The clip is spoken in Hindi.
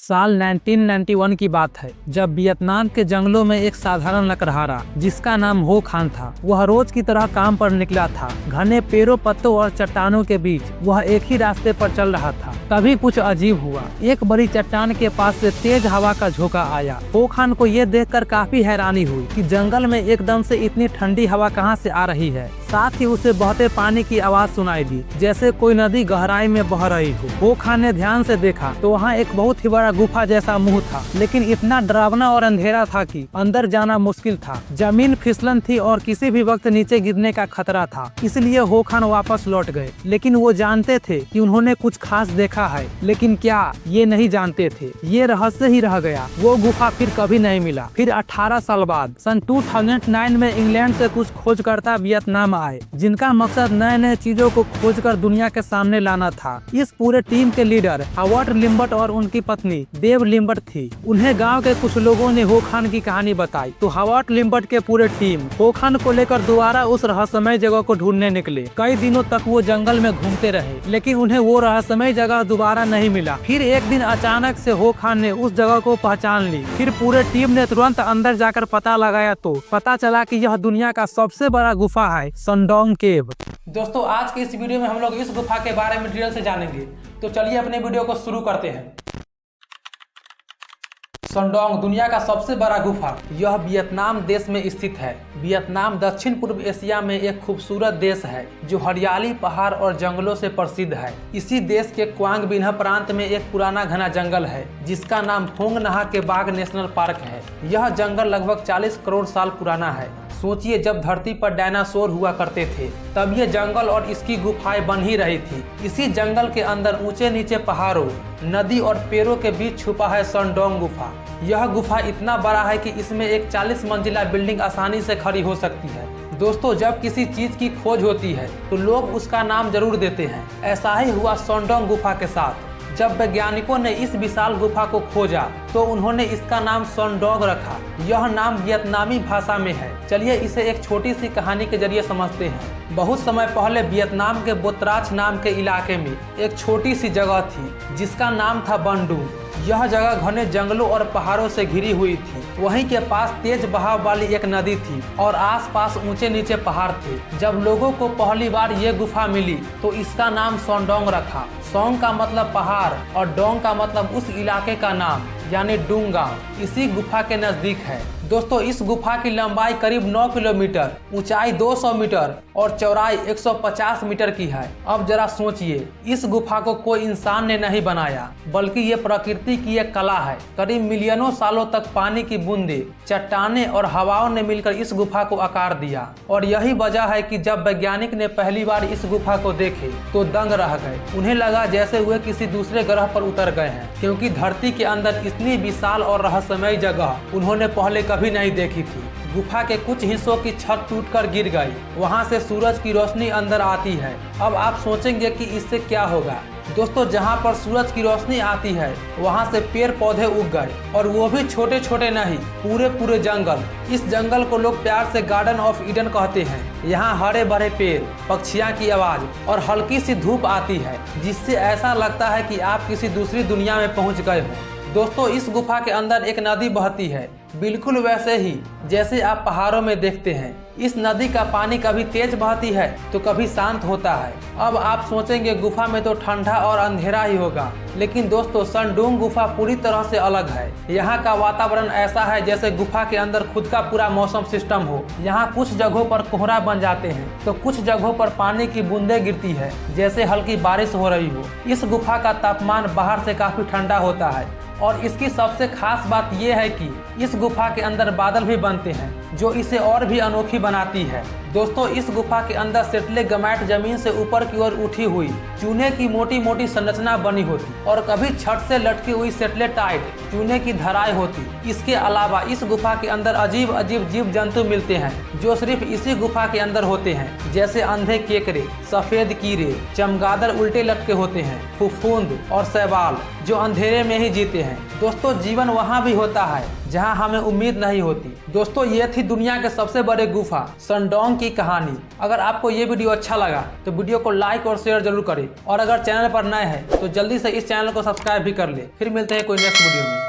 साल 1991 की बात है, जब वियतनाम के जंगलों में एक साधारण लकड़हारा जिसका नाम हो खान था, वह रोज की तरह काम पर निकला था। घने पेड़ों, पत्तों और चट्टानों के बीच वह एक ही रास्ते पर चल रहा था। तभी कुछ अजीब हुआ। एक बड़ी चट्टान के पास से तेज हवा का झोंका आया। हो खान को यह देखकर काफी हैरानी हुई कि जंगल में एकदम से इतनी ठंडी हवा कहां से आ रही है। साथ ही उसे बहते पानी की आवाज सुनाई दी, जैसे कोई नदी गहराई में बह रही हो खान ने ध्यान से देखा तो वहाँ एक बहुत ही बड़ा गुफा जैसा मुंह था, लेकिन इतना डरावना और अंधेरा था कि अंदर जाना मुश्किल था। जमीन फिसलन थी और किसी भी वक्त नीचे गिरने का खतरा था। इसलिए हो खान वापस लौट गए, लेकिन वो जानते थे कि उन्होंने कुछ खास देखा है, लेकिन क्या ये नहीं जानते थे। ये रहस्य ही रह गया। वो गुफा फिर कभी नहीं मिला। फिर 18 साल बाद सन 2009 में इंग्लैंड से कुछ खोजकर्ता वियतनाम आए, जिनका मकसद नए नए चीजों को खोजकर दुनिया के सामने लाना था। इस पूरे टीम के लीडर हावर्ड लिम्बर्ट और उनकी पत्नी डेव लिम्बर्ट थी। उन्हें गांव के कुछ लोगों ने हो खान की कहानी बताई तो हावर्ड लिम्बर्ट के पूरे टीम हो खान को लेकर दोबारा उस रहस्यमय जगह को ढूंढने निकले। कई दिनों तक वो जंगल में घूमते रहे, लेकिन उन्हें वो रहस्यमय जगह दोबारा नहीं मिला। फिर एक दिन अचानक से हो खान ने उस जगह को पहचान ली। फिर पूरे टीम ने तुरंत अंदर जाकर पता लगाया तो पता चला कि यह दुनिया का सबसे बड़ा गुफा है, संडोंग केव। दोस्तों, आज के इस वीडियो में हम लोग इस गुफा के बारे में डिटेल से जानेंगे, तो चलिए अपने वीडियो को शुरू करते हैं। संडोंग दुनिया का सबसे बड़ा गुफा। यह वियतनाम देश में स्थित है। वियतनाम दक्षिण पूर्व एशिया में एक खूबसूरत देश है जो हरियाली, पहाड़ और जंगलों से प्रसिद्ध है। इसी देश के क्वांग बिन्ह प्रांत में एक पुराना घना जंगल है जिसका नाम फोंग नहा के बाघ नेशनल पार्क है। यह जंगल लगभग 40 करोड़ साल पुराना है। सोचिए, जब धरती पर डायनासोर हुआ करते थे तब ये जंगल और इसकी गुफाएं बन ही रही थी। इसी जंगल के अंदर ऊंचे नीचे पहाड़ों, नदी और पेड़ों के बीच छुपा है संडोंग गुफा। यह गुफा इतना बड़ा है कि इसमें एक 40 मंजिला बिल्डिंग आसानी से खड़ी हो सकती है। दोस्तों, जब किसी चीज की खोज होती है तो लोग उसका नाम जरूर देते हैं। ऐसा ही हुआ संडोंग गुफा के साथ। जब वैज्ञानिकों ने इस विशाल गुफा को खोजा तो उन्होंने इसका नाम संडोंग रखा। यह नाम वियतनामी भाषा में है। चलिए इसे एक छोटी सी कहानी के जरिए समझते हैं। बहुत समय पहले वियतनाम के बोत्राच नाम के इलाके में एक छोटी सी जगह थी जिसका नाम था बंडू। यह जगह घने जंगलों और पहाड़ों से घिरी हुई थी। वहीं के पास तेज बहाव वाली एक नदी थी और आसपास ऊंचे नीचे पहाड़ थे। जब लोगों को पहली बार ये गुफा मिली तो इसका नाम संडोंग रखा। सोंग का मतलब पहाड़ और डोंग का मतलब उस इलाके का नाम, यानी डूंगा इसी गुफा के नजदीक है। दोस्तों, इस गुफा की लंबाई करीब 9 किलोमीटर, ऊंचाई 200 मीटर और चौड़ाई 150 मीटर की है। अब जरा सोचिए, इस गुफा को कोई इंसान ने नहीं बनाया, बल्कि ये प्रकृति की एक कला है। करीब मिलियनों सालों तक पानी की बूंदें, चट्टानें और हवाओं ने मिलकर इस गुफा को आकार दिया। और यही वजह है कि जब वैज्ञानिक ने पहली बार इस गुफा को देखे तो दंग रह गए। उन्हें लगा जैसे वे किसी दूसरे ग्रह पर उतर गए हैं, क्योंकि धरती के अंदर इतनी विशाल और रहस्यमय जगह उन्होंने पहले कभी नहीं देखी थी। गुफा के कुछ हिस्सों की छत टूटकर गिर गई। वहां से सूरज की रोशनी अंदर आती है। अब आप सोचेंगे कि इससे क्या होगा। दोस्तों, जहां पर सूरज की रोशनी आती है वहां से पेड़ पौधे उग गए, और वो भी छोटे छोटे नहीं, पूरे जंगल। इस जंगल को लोग प्यार से गार्डन ऑफ ईडन कहते हैं। यहाँ हरे भरे पेड़, पक्षियों की आवाज और हल्की सी धूप आती है, जिससे ऐसा लगता है कि आप किसी दूसरी दुनिया में पहुंच गए हो। दोस्तों, इस गुफा के अंदर एक नदी बहती है, बिल्कुल वैसे ही जैसे आप पहाड़ों में देखते हैं। इस नदी का पानी कभी तेज बहती है तो कभी शांत होता है। अब आप सोचेंगे गुफा में तो ठंडा और अंधेरा ही होगा, लेकिन दोस्तों, संडोंग गुफा पूरी तरह से अलग है। यहाँ का वातावरण ऐसा है जैसे गुफा के अंदर खुद का पूरा मौसम सिस्टम हो। यहाँ कुछ जगहों पर कोहरा बन जाते हैं तो कुछ जगहों पर पानी की बूंदें गिरती है जैसे हल्की बारिश हो रही हो। इस गुफा का तापमान बाहर से काफी ठंडा होता है, और इसकी सबसे खास बात यह है कि इस गुफा के अंदर बादल भी बनते हैं जो इसे और भी अनोखी बनाती है। दोस्तों, इस गुफा के अंदर सेटले गमाइट जमीन से ऊपर की ओर उठी हुई चूने की मोटी मोटी संरचना बनी होती, और कभी छत से लटकी हुई सेटलेटाइट चूने की धराएं होती। इसके अलावा इस गुफा के अंदर अजीब अजीब जीव जंतु मिलते हैं जो सिर्फ इसी गुफा के अंदर होते हैं, जैसे अंधे केकड़े, सफेद कीड़े, चमगादड़ उल्टे लटके होते हैं, फफूंद और शैवाल जो अंधेरे में ही जीते हैं। दोस्तों, जीवन वहाँ भी होता है जहां हमें उम्मीद नहीं होती। दोस्तों, ये थी दुनिया के सबसे बड़े गुफा संडोंग की कहानी। अगर आपको ये वीडियो अच्छा लगा तो वीडियो को लाइक और शेयर जरूर करें, और अगर चैनल पर नए हैं तो जल्दी से इस चैनल को सब्सक्राइब भी कर ले। फिर मिलते हैं कोई नेक्स्ट वीडियो में।